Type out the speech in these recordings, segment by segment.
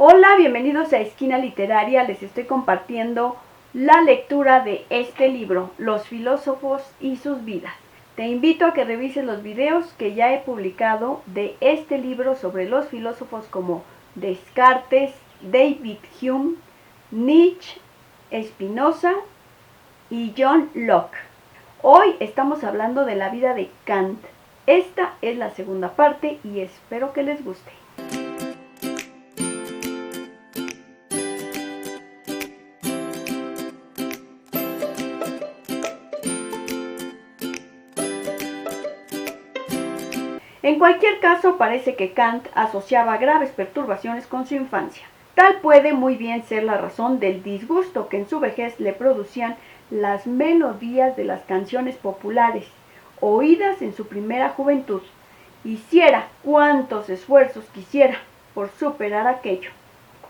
Hola, bienvenidos a Esquina Literaria. Les estoy compartiendo la lectura de este libro, Los filósofos y sus vidas. Te invito a que revises los videos que ya he publicado de este libro sobre los filósofos como Descartes, David Hume, Nietzsche, Spinoza y John Locke. Hoy estamos hablando de la vida de Kant. Esta es la segunda parte y espero que les guste. En cualquier caso, parece que Kant asociaba graves perturbaciones con su infancia. Tal puede muy bien ser la razón del disgusto que en su vejez le producían las melodías de las canciones populares, oídas en su primera juventud. Hiciera cuantos esfuerzos quisiera por superar aquello.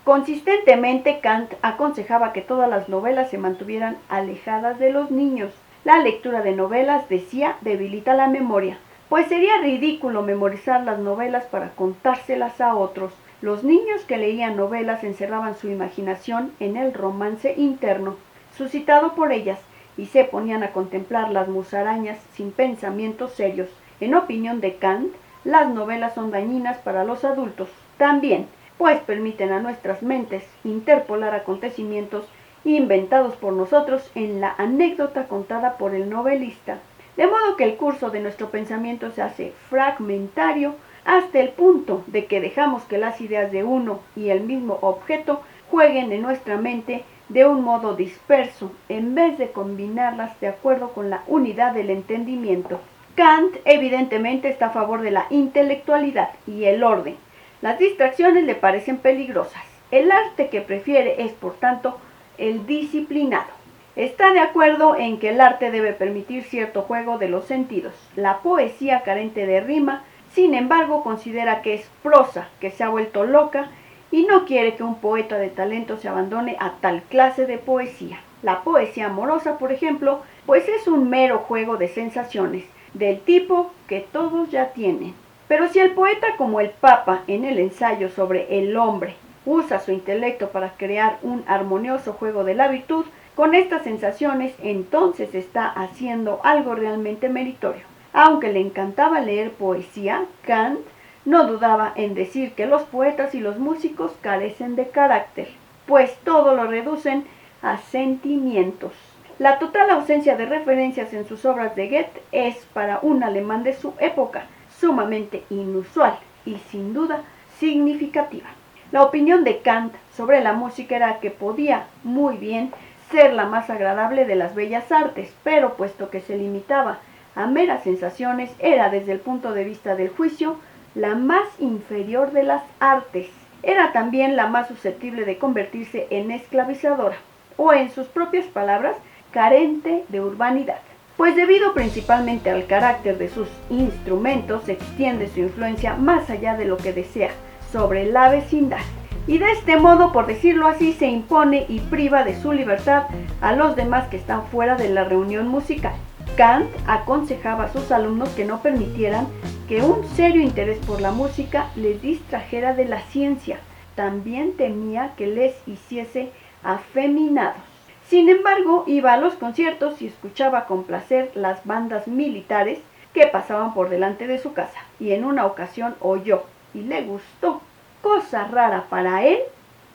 Consistentemente, Kant aconsejaba que todas las novelas se mantuvieran alejadas de los niños. La lectura de novelas, decía, debilita la memoria, pues sería ridículo memorizar las novelas para contárselas a otros. Los niños que leían novelas encerraban su imaginación en el romance interno, suscitado por ellas, y se ponían a contemplar las musarañas sin pensamientos serios. En opinión de Kant, las novelas son dañinas para los adultos también, pues permiten a nuestras mentes interpolar acontecimientos inventados por nosotros en la anécdota contada por el novelista. De modo que el curso de nuestro pensamiento se hace fragmentario hasta el punto de que dejamos que las ideas de uno y el mismo objeto jueguen en nuestra mente de un modo disperso, en vez de combinarlas de acuerdo con la unidad del entendimiento. Kant evidentemente está a favor de la intelectualidad y el orden. Las distracciones le parecen peligrosas. El arte que prefiere es, por tanto, el disciplinado. Está de acuerdo en que el arte debe permitir cierto juego de los sentidos. La poesía carente de rima, sin embargo, considera que es prosa, que se ha vuelto loca, y no quiere que un poeta de talento se abandone a tal clase de poesía. La poesía amorosa, por ejemplo, pues es un mero juego de sensaciones, del tipo que todos ya tienen. Pero si el poeta, como el Papa en el ensayo sobre el hombre, usa su intelecto para crear un armonioso juego de la virtud, con estas sensaciones entonces está haciendo algo realmente meritorio. Aunque le encantaba leer poesía, Kant no dudaba en decir que los poetas y los músicos carecen de carácter, pues todo lo reducen a sentimientos. La total ausencia de referencias en sus obras de Goethe es, para un alemán de su época, sumamente inusual y sin duda significativa. La opinión de Kant sobre la música era que podía muy bien ser la más agradable de las bellas artes, pero puesto que se limitaba a meras sensaciones, era desde el punto de vista del juicio la más inferior de las artes. Era también la más susceptible de convertirse en esclavizadora, o en sus propias palabras, carente de urbanidad. Pues debido principalmente al carácter de sus instrumentos, se extiende su influencia más allá de lo que desea, sobre la vecindad. Y de este modo, por decirlo así, se impone y priva de su libertad a los demás que están fuera de la reunión musical. Kant aconsejaba a sus alumnos que no permitieran que un serio interés por la música les distrajera de la ciencia. También temía que les hiciese afeminados. Sin embargo, iba a los conciertos y escuchaba con placer las bandas militares que pasaban por delante de su casa, y en una ocasión oyó, y le gustó, cosa rara para él,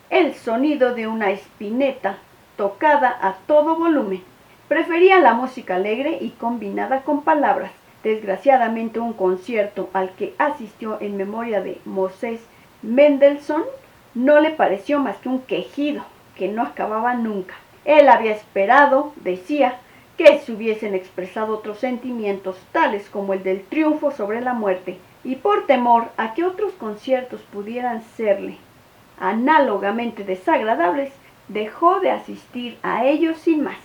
el sonido de una espineta tocada a todo volumen. Prefería la música alegre y combinada con palabras. Desgraciadamente, un concierto al que asistió en memoria de Moses Mendelssohn no le pareció más que un quejido que no acababa nunca. Él había esperado, decía, que se hubiesen expresado otros sentimientos, tales como el del triunfo sobre la muerte, y por temor a que otros conciertos pudieran serle análogamente desagradables, dejó de asistir a ellos sin más.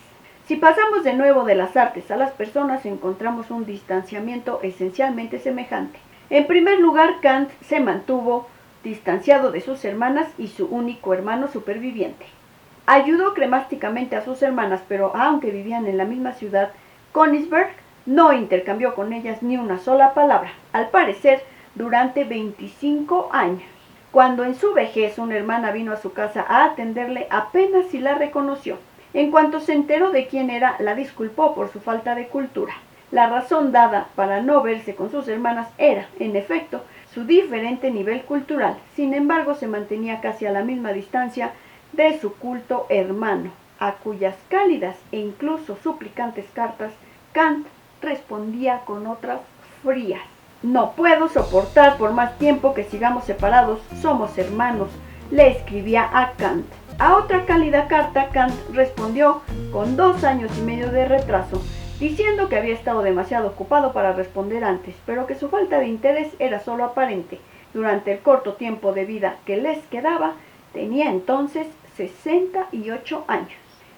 Si pasamos de nuevo de las artes a las personas, encontramos un distanciamiento esencialmente semejante. En primer lugar, Kant se mantuvo distanciado de sus hermanas y su único hermano superviviente. Ayudó cremásticamente a sus hermanas, pero aunque vivían en la misma ciudad, Königsberg, no intercambió con ellas ni una sola palabra, al parecer durante 25 años. Cuando en su vejez una hermana vino a su casa a atenderle, apenas si la reconoció. En cuanto se enteró de quién era, la disculpó por su falta de cultura. La razón dada para no verse con sus hermanas era, en efecto, su diferente nivel cultural. Sin embargo, se mantenía casi a la misma distancia de su culto hermano, a cuyas cálidas e incluso suplicantes cartas Kant respondía con otras frías. No puedo soportar por más tiempo que sigamos separados, somos hermanos, le escribía a Kant. A otra cálida carta, Kant respondió con 2 años y medio de retraso, diciendo que había estado demasiado ocupado para responder antes, pero que su falta de interés era solo aparente. Durante el corto tiempo de vida que les quedaba, tenía entonces 68 años.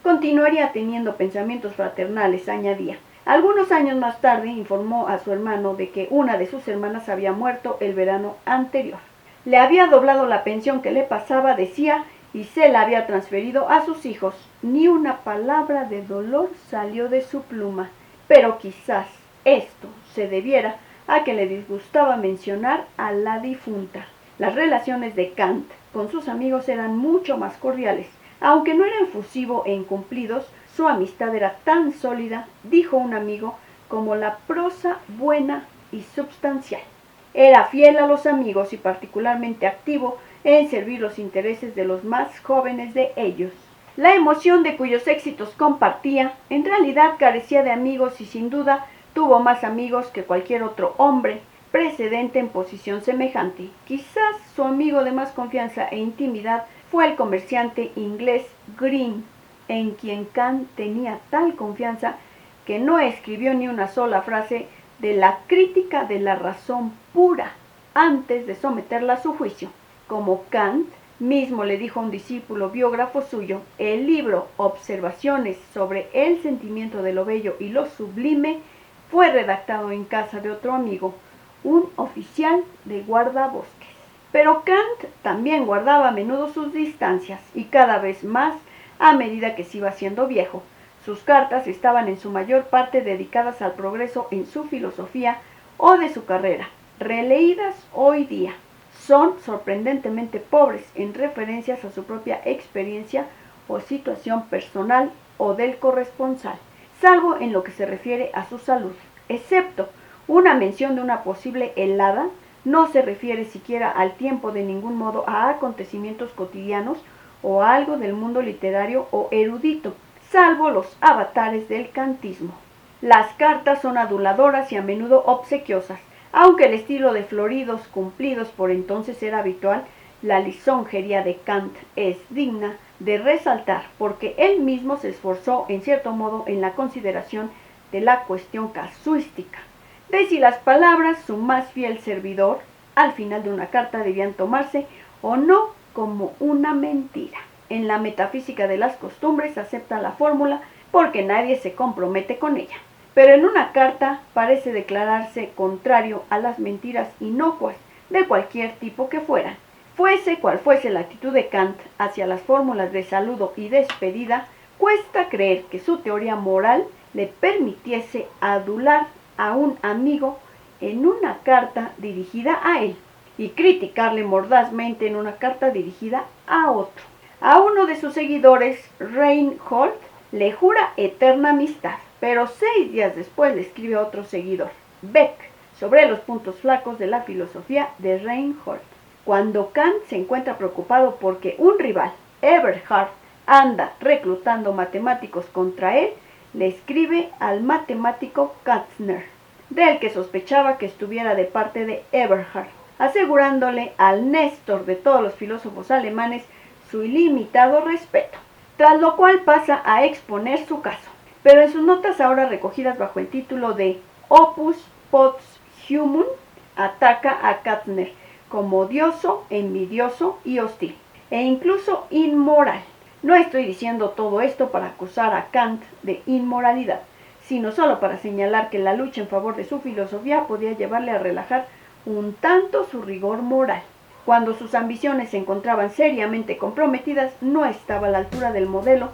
Continuaría teniendo pensamientos fraternales, añadía. Algunos años más tarde informó a su hermano de que una de sus hermanas había muerto el verano anterior. Le había doblado la pensión que le pasaba, decía, y se la había transferido a sus hijos. Ni una palabra de dolor salió de su pluma, pero quizás esto se debiera a que le disgustaba mencionar a la difunta. Las relaciones de Kant con sus amigos eran mucho más cordiales. Aunque no era efusivo e incumplidos, su amistad era tan sólida, dijo un amigo, como la prosa buena y substancial. Era fiel a los amigos y particularmente activo en servir los intereses de los más jóvenes de ellos. La emoción de cuyos éxitos compartía, en realidad carecía de amigos y sin duda tuvo más amigos que cualquier otro hombre precedente en posición semejante. Quizás su amigo de más confianza e intimidad fue el comerciante inglés Green, en quien Kant tenía tal confianza que no escribió ni una sola frase de la crítica de la razón pura antes de someterla a su juicio. Como Kant mismo le dijo a un discípulo biógrafo suyo, el libro Observaciones sobre el sentimiento de lo bello y lo sublime fue redactado en casa de otro amigo, un oficial de guardabosques. Pero Kant también guardaba a menudo sus distancias y cada vez más a medida que se iba haciendo viejo. Sus cartas estaban en su mayor parte dedicadas al progreso en su filosofía o de su carrera, releídas hoy día. Son sorprendentemente pobres en referencias a su propia experiencia o situación personal o del corresponsal, salvo en lo que se refiere a su salud, excepto una mención de una posible helada. No se refiere siquiera al tiempo de ningún modo a acontecimientos cotidianos o a algo del mundo literario o erudito, salvo los avatares del kantismo. Las cartas son aduladoras y a menudo obsequiosas. Aunque el estilo de floridos cumplidos por entonces era habitual, la lisonjería de Kant es digna de resaltar porque él mismo se esforzó en cierto modo en la consideración de la cuestión casuística, de si las palabras su más fiel servidor al final de una carta debían tomarse o no como una mentira. En la metafísica de las costumbres acepta la fórmula porque nadie se compromete con ella. Pero en una carta parece declararse contrario a las mentiras inocuas de cualquier tipo que fueran. Fuese cual fuese la actitud de Kant hacia las fórmulas de saludo y despedida, cuesta creer que su teoría moral le permitiese adular a un amigo en una carta dirigida a él y criticarle mordazmente en una carta dirigida a otro. A uno de sus seguidores, Reinhold, le jura eterna amistad, pero 6 días después le escribe a otro seguidor, Beck, sobre los puntos flacos de la filosofía de Reinhold. Cuando Kant se encuentra preocupado porque un rival, Eberhard, anda reclutando matemáticos contra él, le escribe al matemático Kastner, del que sospechaba que estuviera de parte de Eberhard, asegurándole al Néstor de todos los filósofos alemanes su ilimitado respeto, tras lo cual pasa a exponer su caso, pero en sus notas ahora recogidas bajo el título de Opus Posthumus, ataca a Kastner como odioso, envidioso y hostil, e incluso inmoral. No estoy diciendo todo esto para acusar a Kant de inmoralidad, sino solo para señalar que la lucha en favor de su filosofía podía llevarle a relajar un tanto su rigor moral. Cuando sus ambiciones se encontraban seriamente comprometidas, no estaba a la altura del modelo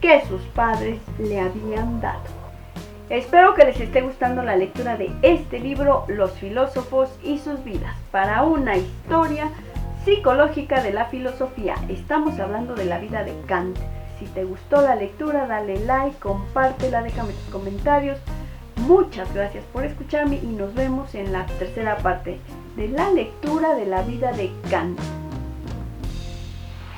que sus padres le habían dado. Espero que les esté gustando la lectura de este libro, Los filósofos y sus vidas, para una historia psicológica de la filosofía. Estamos hablando de la vida de Kant. Si te gustó la lectura, dale like, compártela, déjame tus comentarios. Muchas gracias por escucharme y nos vemos en la tercera parte de la lectura de la vida de Kant.